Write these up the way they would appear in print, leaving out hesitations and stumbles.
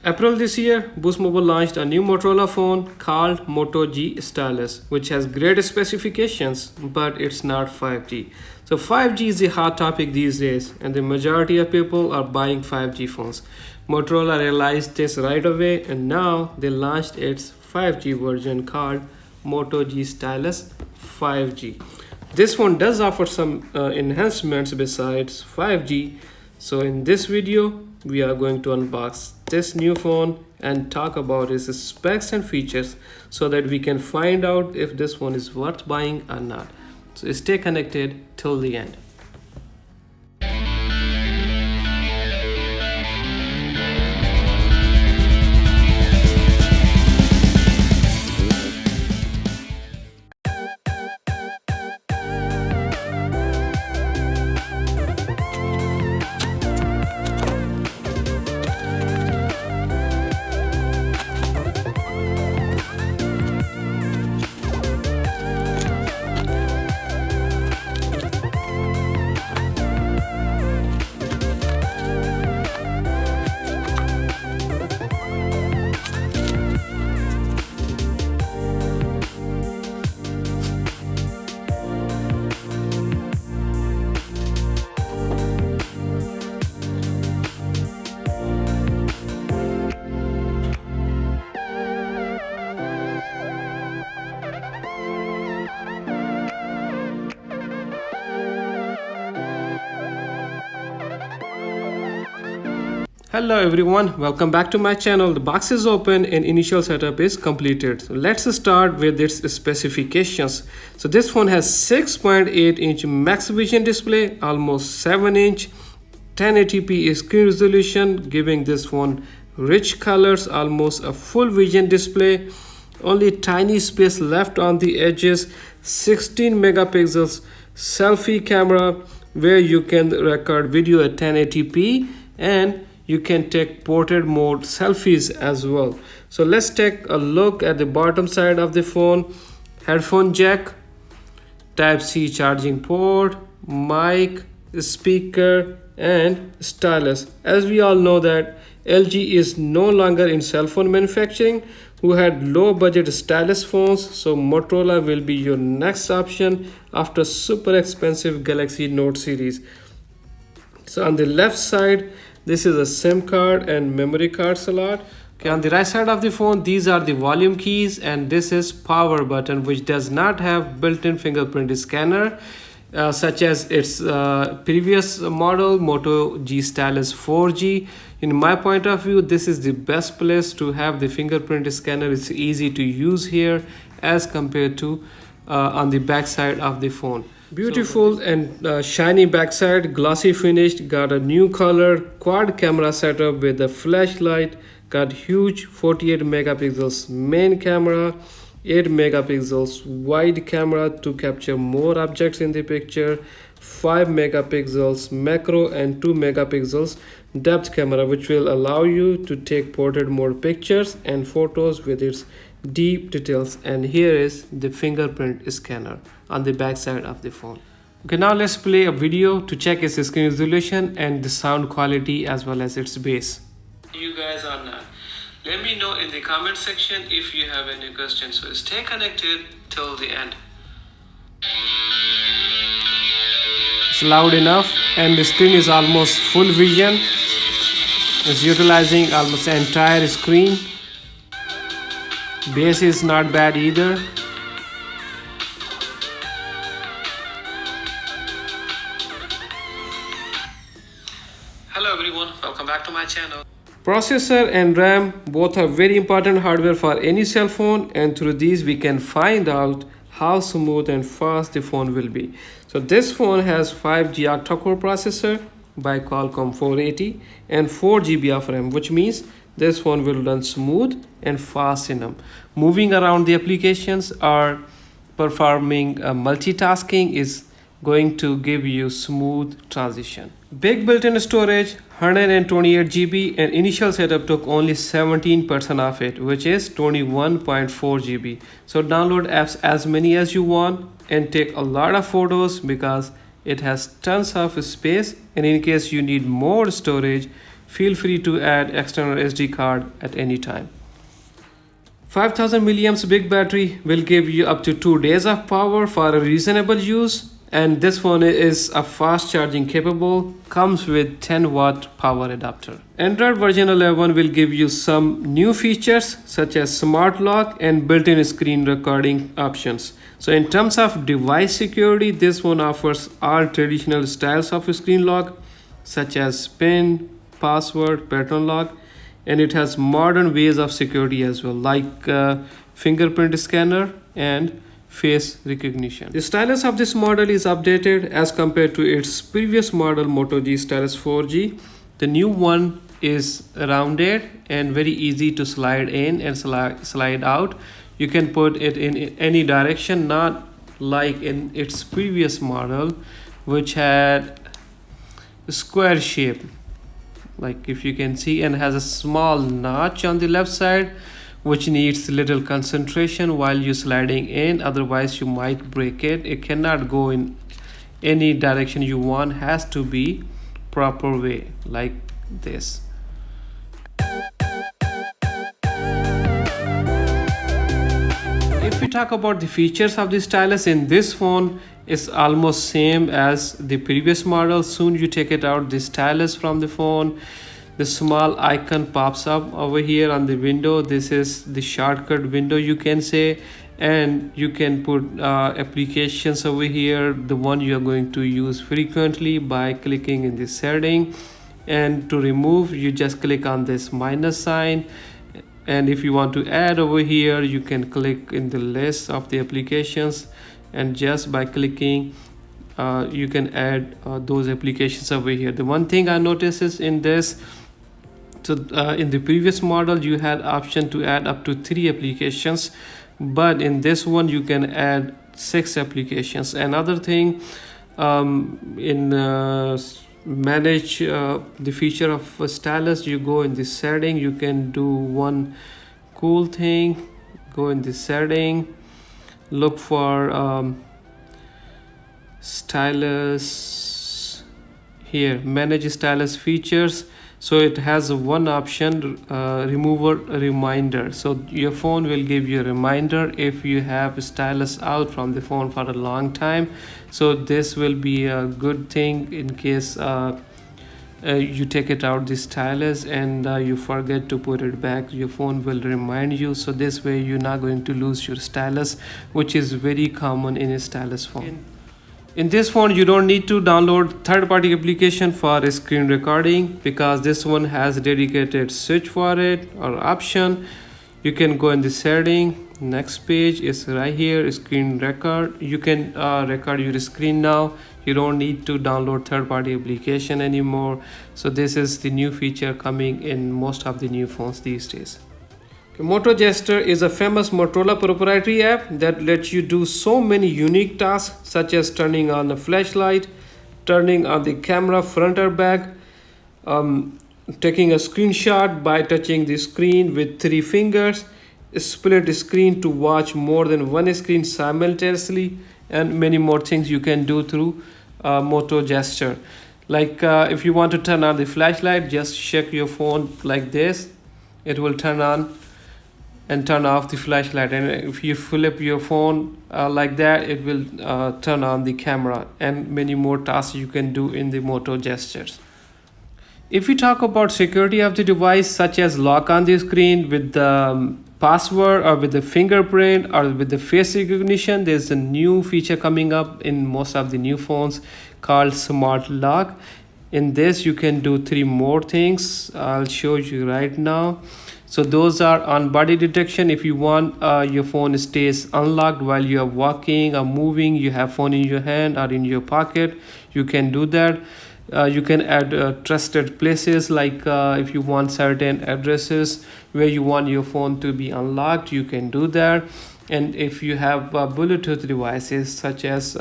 April this year, Boost Mobile launched a new Motorola phone called Moto G Stylus, which has great specifications, but it's not 5G. So 5G is the hot topic these days, and the majority of people are buying 5G phones. Motorola realized this right away, and now they launched its 5G version called Moto G Stylus 5G. This phone does offer some enhancements besides 5G. So in this video, we are going to unbox this new phone and talk about its specs and features so that we can find out if this phone is worth buying or not. So stay connected till the end. Hello everyone, welcome back to my channel. The box is open and initial setup is completed. So let's start with its specifications. So this phone has 6.8-inch max vision display, almost 7-inch 1080p screen resolution, giving this phone rich colors, almost a full vision display, only tiny space left on the edges, 16 megapixels selfie camera where you can record video at 1080p and you can take portrait mode selfies as well. So let's take a look at the bottom side of the phone. Headphone jack, Type-C charging port, mic, speaker and stylus. As we all know that LG is no longer in cell phone manufacturing, who had low budget stylus phones, so Motorola will be your next option after super expensive Galaxy Note series. So on the left side, this is a SIM card and memory card slot. Okay, on the right side of the phone, these are the volume keys, and this is power button, which does not have built-in fingerprint scanner, such as its previous model Moto G Stylus 4G. In my point of view, this is the best place to have the fingerprint scanner. It's easy to use here as compared to on the back side of the phone. Beautiful and shiny backside, glossy finished, got a new color, quad camera setup with a flashlight, got huge 48 megapixels main camera, 8 megapixels wide camera to capture more objects in the picture, 5 megapixels macro and 2 megapixels depth camera, which will allow you to take portrait mode pictures and photos with its deep details. And here is the fingerprint scanner on the back side of the phone. Okay, now let's play a video to check its screen resolution and the sound quality as well as its bass. You guys are not. Let me know in the comment section if you have any questions. So stay connected till the end. It's loud enough and the screen is almost full vision. It's utilizing almost the entire screen. Bass is not bad either. Hello everyone, welcome back to my channel. Processor and RAM both are very important hardware for any cell phone, and through these we can find out how smooth and fast the phone will be. So this phone has 5G octa-core processor by Qualcomm 480 and 4 GB of RAM, which means this phone will run smooth and fast enough. Moving around the applications or performing multitasking is going to give you smooth transition. Big built-in storage, 128 GB, and initial setup took only 17% of it, which is 21.4 GB. So download apps as many as you want and take a lot of photos because it has tons of space. And in case you need more storage, Feel free to add external SD card at any time. 5000 milliamps big battery will give you up to 2 days of power for a reasonable use. And this phone is a fast charging capable, comes with 10-watt power adapter. Android version 11 will give you some new features such as smart lock and built-in screen recording options. So in terms of device security, this one offers all traditional styles of screen lock such as PIN, password, pattern lock, and it has modern ways of security as well, like fingerprint scanner and face recognition. The stylus of this model is updated as compared to its previous model Moto G Stylus 4G. The new one is rounded and very easy to slide in and slide out. You can put it in any direction, not like in its previous model which had a square shape, like if you can see, and has a small notch on the left side which needs little concentration while you sliding in, otherwise you might break it. It cannot go in any direction you want, has to be proper way like this. If we talk about the features of the stylus in this phone, it's almost same as the previous model. Soon you take it out, the stylus from the phone, the small icon pops up over here on the window. This is the shortcut window, you can say, and you can put applications over here, the one you are going to use frequently, by clicking in the setting. And to remove, you just click on this minus sign, and if you want to add over here, you can click in the list of the applications, and just by clicking you can add those applications over here. The one thing I noticed is in this, so in the previous model you had option to add up to 3 applications, but in this one you can add 6 applications. Another thing, in manage the feature of a stylus, you go in the setting, you can do one cool thing. Go in the setting, look for stylus here, manage stylus features. So it has one option, remover reminder. So your phone will give you a reminder if you have a stylus out from the phone for a long time. So this will be a good thing in case you take it out the stylus and you forget to put it back. Your phone will remind you, so this way you're not going to lose your stylus, which is very common in a stylus phone. In this phone you don't need to download third-party application for screen recording, because this one has dedicated switch for it or option. You can go in the setting, next page is right here, screen record. You can record your screen now. You don't need to download third-party application anymore. So this is the new feature coming in most of the new phones these days. Moto Gesture is a famous Motorola proprietary app that lets you do so many unique tasks, such as turning on the flashlight, turning on the camera front or back, taking a screenshot by touching the screen with 3 fingers, split screen to watch more than one screen simultaneously, and many more things you can do through Moto Gesture. Like if you want to turn on the flashlight, just shake your phone like this, it will turn on and turn off the flashlight. And if you flip your phone like that, it will turn on the camera, and many more tasks you can do in the Moto Gestures. If we talk about security of the device, such as lock on the screen with the password or with the fingerprint or with the face recognition, there's a new feature coming up in most of the new phones called smart lock. In this you can do 3 more things. I'll show you right now. So those are on body detection. If you want your phone stays unlocked while you are walking or moving, you have phone in your hand or in your pocket, you can do that. You can add trusted places, like if you want certain addresses where you want your phone to be unlocked, you can do that. And if you have Bluetooth devices such as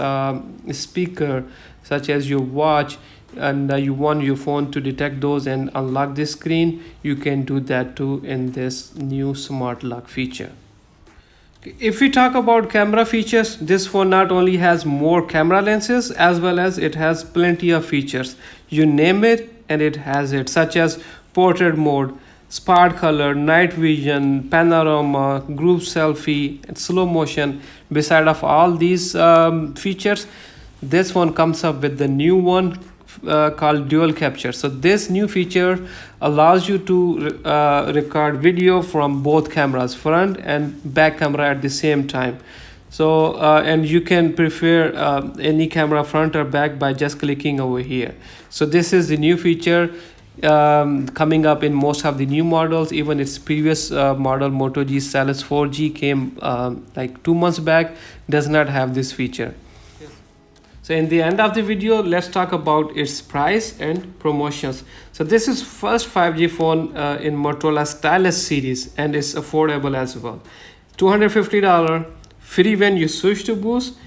speaker, such as your watch, and you want your phone to detect those and unlock the screen, you can do that too in this new smart lock feature. If we talk about camera features, this phone not only has more camera lenses, as well as it has plenty of features. You name it and it has it, such as portrait mode, spark color, night vision, panorama, group selfie, and slow motion. Beside of all these features, this one comes up with the new one called dual capture. So this new feature allows you to record video from both cameras, front and back camera at the same time. So and you can prefer any camera front or back by just clicking over here. So this is the new feature coming up in most of the new models. Even its previous model Moto G Stylus 4G came like 2 months back, does not have this feature. So in the end of the video, let's talk about its price and promotions. So this is first 5G phone in Motorola Stylus series, and it's affordable as well. $250 free when you switch to Boost,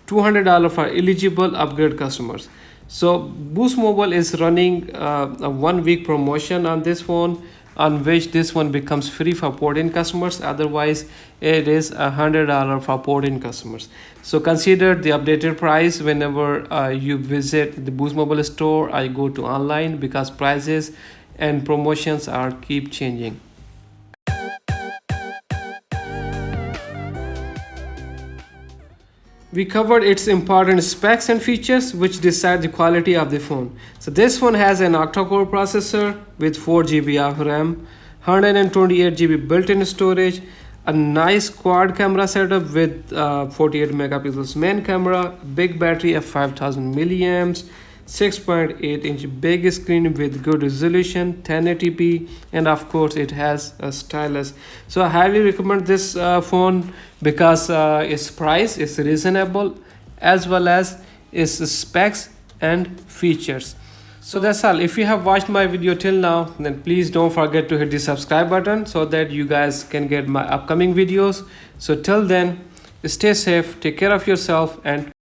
$200 for eligible upgrade customers. So Boost Mobile is running a 1 week promotion on this phone, on which this one becomes free for port-in customers. Otherwise it is $100 for port-in customers. So consider the updated price whenever you visit the Boost Mobile store or you go to online, because prices and promotions are keep changing. We covered its important specs and features which decide the quality of the phone. So this phone has an octa-core processor with 4 GB of RAM, 128 GB built-in storage, a nice quad camera setup with 48 megapixels main camera, big battery of 5000 milliamps, 6.8 inch big screen with good resolution, 1080p, and of course it has a stylus. So I highly recommend this phone because its price is reasonable, as well as its specs and features. So that's all. If you have watched my video till now, then please don't forget to hit the subscribe button so that you guys can get my upcoming videos. So till then, stay safe, take care of yourself, and